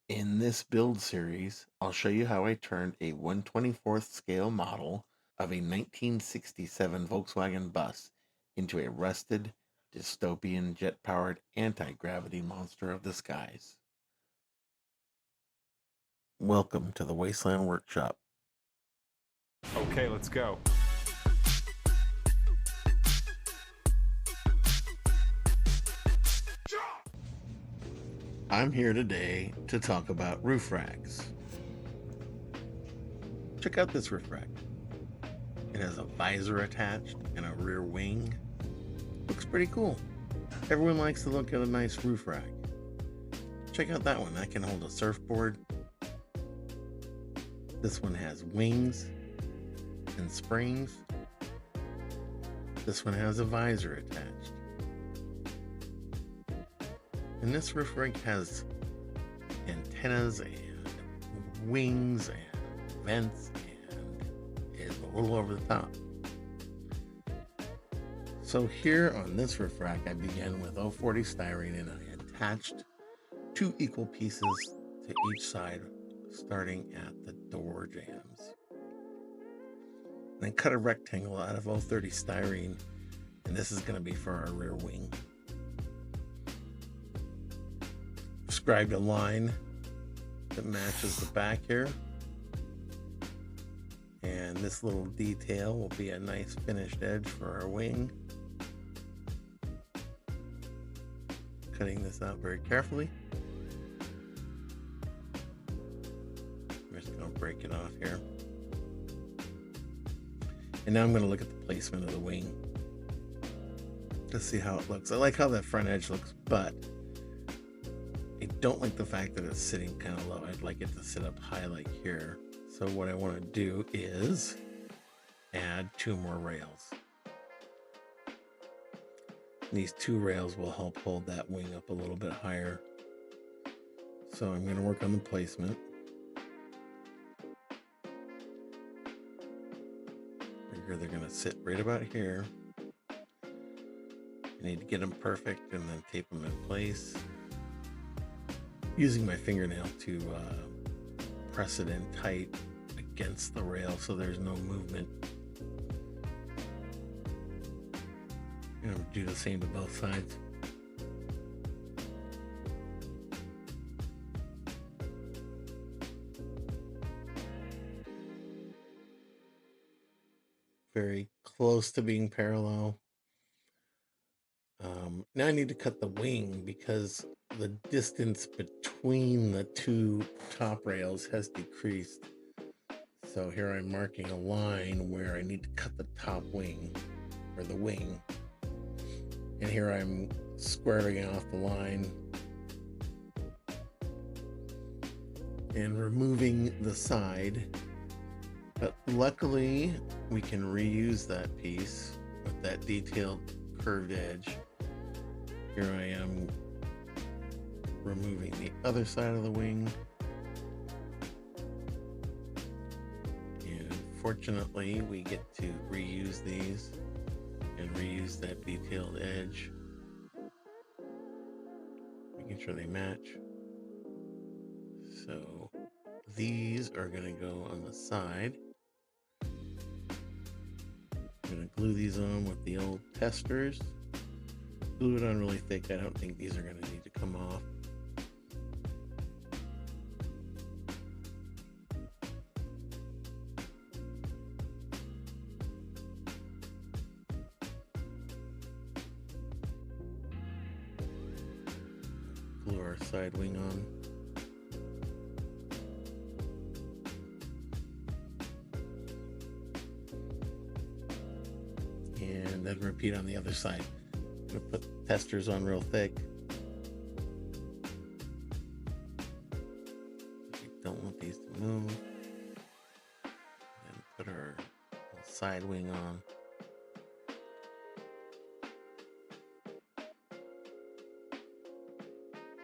In this build series, I'll show you how I turned a 1/24th scale model of a 1967 Volkswagen bus into a rusted, dystopian jet-powered anti-gravity monster of the skies. Welcome to the Wasteland Workshop. Okay, let's go. I'm here today to talk about roof racks. Check out this roof rack. It has a visor attached and a rear wing. Looks pretty cool. Everyone likes to look at a nice roof rack. Check out that one. That can hold a surfboard. This one has wings and springs. This one has a visor attached. And this roof rack has antennas and wings and vents and is a little over the top. So here on this roof rack, I began with 040 styrene and I attached 2 equal pieces to each side, starting at the door jambs. Then cut a rectangle out of 030 styrene, and this is going to be for our rear wing. Scribed a line that matches the back here, and this little detail will be a nice finished edge for our wing. Cutting this out very carefully. I'm just going to break it off here. And now I'm going to look at the placement of the wing to see how it looks. I like how that front edge looks, but I don't like the fact that it's sitting kind of low. I'd like it to sit up high like here. So what I want to do is add 2 more rails. These 2 rails will help hold that wing up a little bit higher. So I'm going to work on the placement. Figure they're going to sit right about here. I need to get them perfect and then tape them in place. Using my fingernail to press it in tight against the rail so there's no movement. I'm going to do the same to both sides. Very close to being parallel. Now I need to cut the wing because the distance between the 2 top rails has decreased. So here I'm marking a line where I need to cut the top wing, or the wing. And here I'm squaring off the line and removing the side. But luckily we can reuse that piece with that detailed curved edge. Here I am removing the other side of the wing. And fortunately we get to reuse these and reuse that detailed edge, making sure they match. So these are going to go on the side. I'm going to glue these on with the old testers. Glue it on really thick. I don't think these are going to need to come off. Glue our side wing on. And then repeat on the other side. I'm going to put testers on real thick. We don't want these to move. And put our side wing on.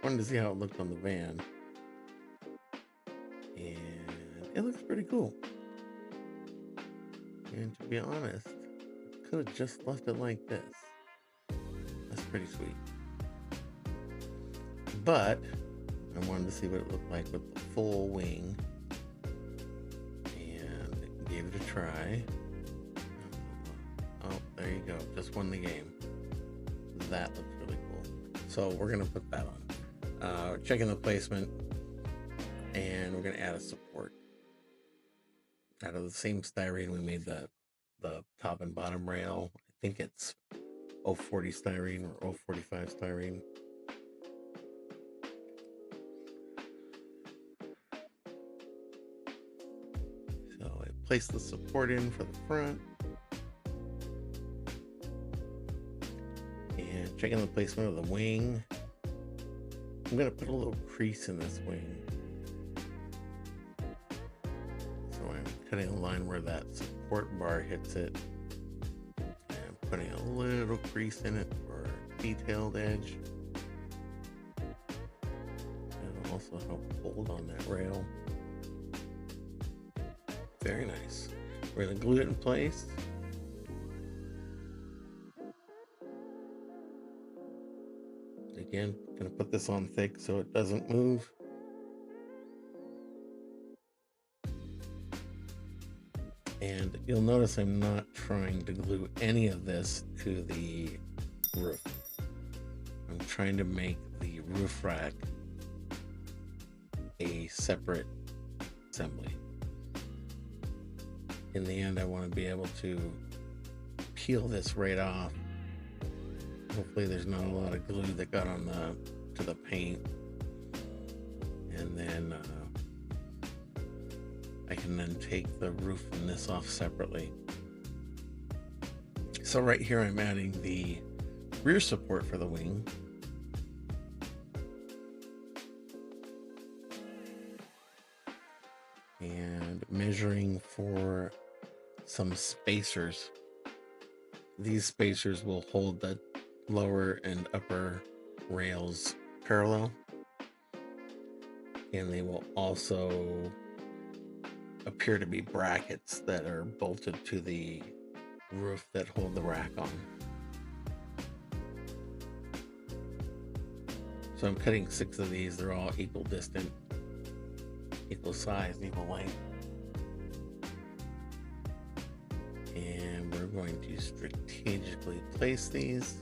Wanted to see how it looked on the van. And it looks pretty cool. And to be honest, could have just left it like this. That's pretty sweet. But I wanted to see what it looked like with the full wing, and gave it a try. Oh, there you go. Just won the game. That looks really cool. So we're going to put that on. Checking the placement, and we're going to add a support. Out of the same styrene we made the top and bottom rail. I think it's 040 styrene or 045 styrene. So I placed the support in for the front. And checking the placement of the wing. I'm going to put a little crease in this wing. So I'm cutting a line where that support bar hits it. And putting a little crease in it for a detailed edge. It'll also help hold on that rail. Very nice. We're going to glue it in place. Again, going to put this on thick so it doesn't move. And you'll notice I'm not trying to glue any of this to the roof. I'm trying to make the roof rack a separate assembly. In the end, I want to be able to peel this right off. Hopefully there's not a lot of glue that got on to the paint. And then I can then take the roof and this off separately. So right here I'm adding the rear support for the wing. And measuring for some spacers. These spacers will hold the lower and upper rails parallel, and they will also appear to be brackets that are bolted to the roof that hold the rack on. So I'm cutting 6 of these. They're all equal distant, equal size, equal length. And we're going to strategically place these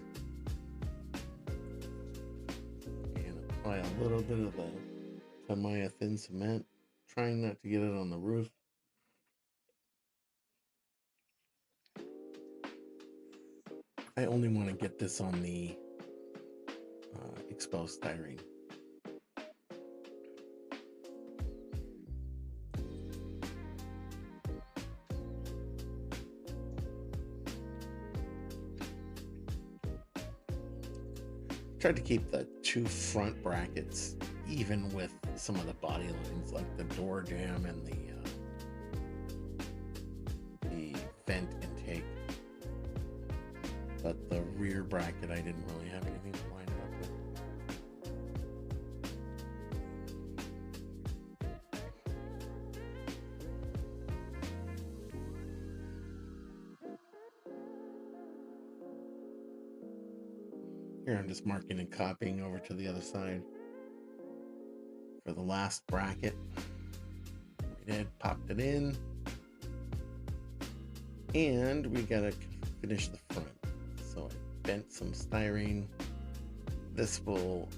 and apply a little bit of the Tamiya thin cement, trying not to get it on the roof. I only want to get this on the exposed styrene. Tried to keep the 2 front brackets even with some of the body lines, like the door jamb and the vent intake. But the rear bracket, I didn't really have anything to line it up with. Here I'm just marking and copying over to the other side. For the last bracket, we did popped it in, and we gotta finish the front. So I bent some styrene. This will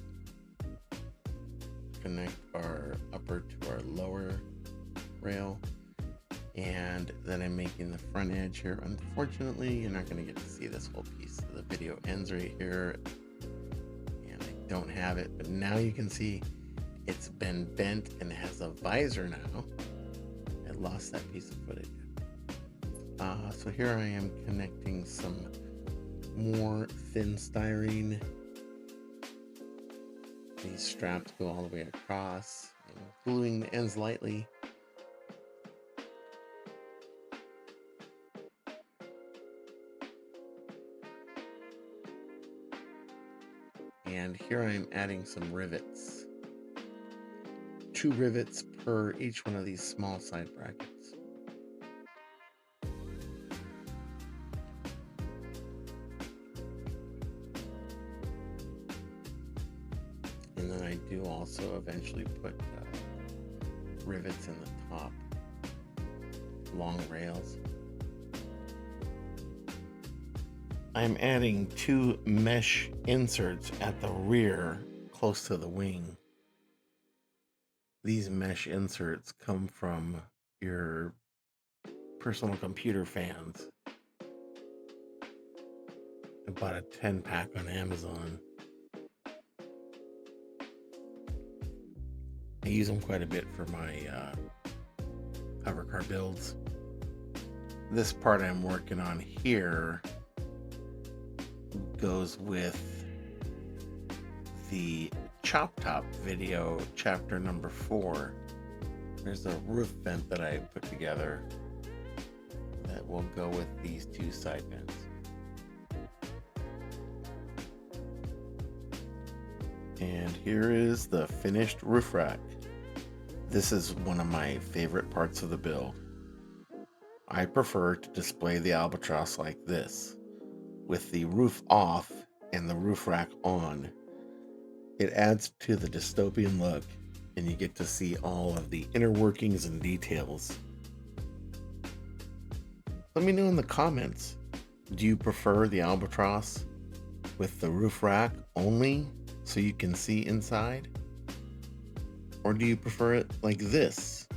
connect our upper to our lower rail, and then I'm making the front edge here. Unfortunately, you're not going to get to see this whole piece. The video ends right here, and I don't have it, but now you can see it's been bent and has a visor now. I lost that piece of footage. So here I am connecting some more thin styrene. These straps go all the way across, and gluing the ends lightly. And here I'm adding some rivets. 2 rivets per each one of these small side brackets. And then I do also eventually put rivets in the top, long rails. I'm adding 2 mesh inserts at the rear close to the wing. These mesh inserts come from your personal computer fans. I bought a 10-pack on Amazon. I use them quite a bit for my hover car builds. This part I'm working on here goes with the Chop Top video, chapter number 4. There's a roof vent that I put together that will go with these 2 side vents. And here is the finished roof rack. This is one of my favorite parts of the build. I prefer to display the Albatross like this, with the roof off and the roof rack on. It adds to the dystopian look, and you get to see all of the inner workings and details. Let me know in the comments, do you prefer the Albatross with the roof rack only so you can see inside? Or do you prefer it like this,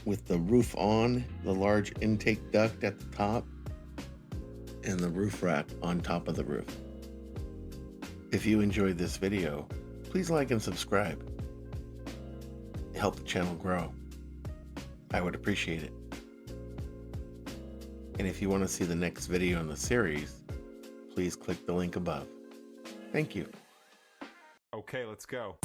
with the roof on, the large intake duct at the top, and the roof rack on top of the roof? If you enjoyed this video, please like and subscribe. Help the channel grow. I would appreciate it. And if you want to see the next video in the series, please click the link above. Thank you. Okay, let's go.